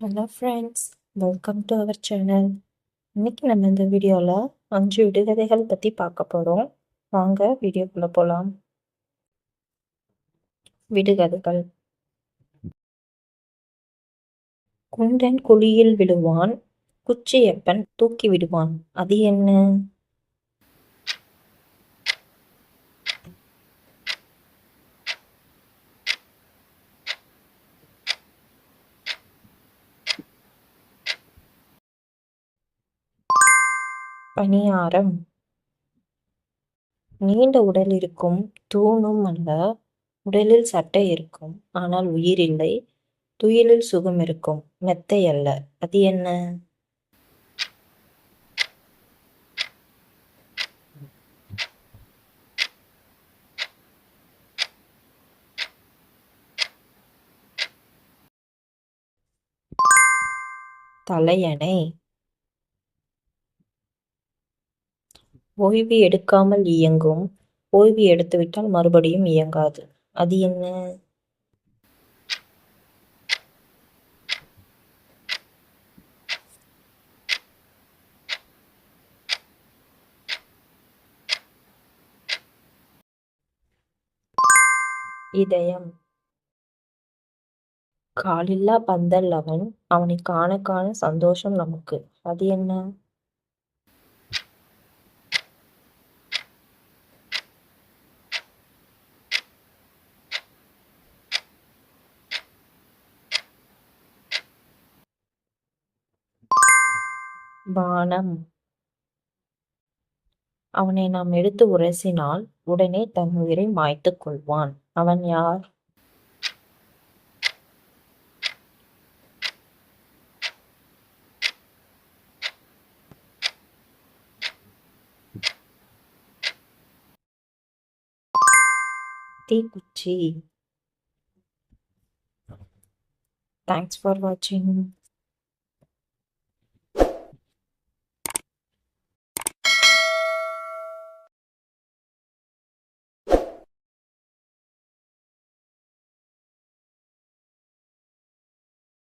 Hello friends, welcome to our channel. இன்னைக்கு நம்ம இந்த வீடியோவில் 5 விடுகதைகள் பற்றி பார்க்க போகிறோம். வாங்க வீடியோக்குள்ளே போகலாம். விடுகதைகள். குண்டன் குழியில் விழுவான், குச்சியப்பன் தூக்கி விடுவான். அது என்ன? பணியாரம். நீண்ட உடல் இருக்கும், தூணும் அல்ல. உடலில் சட்டை இருக்கும், ஆனால் உயிர் இல்லை. துயிலில் சுகம் இருக்கும், மெத்தை அல்ல. அது என்ன? தலையணை. ஓய்வு எடுக்காமல் இயங்கும், ஓய்வு எடுத்துவிட்டால் மறுபடியும் இயங்காது. அது என்ன? இதயம். காலில்லா பந்தல் அவன், அவனை காண காண சந்தோஷம் நமக்கு. அது என்ன? வானம். அவனை நாம் எடுத்து உரசினால் உடனே தன் உயிரை மாய்த்துக் கொள்வான். அவன் யார்? தீக்குச்சி. தேங்க்ஸ் ஃபார் வாட்சிங்.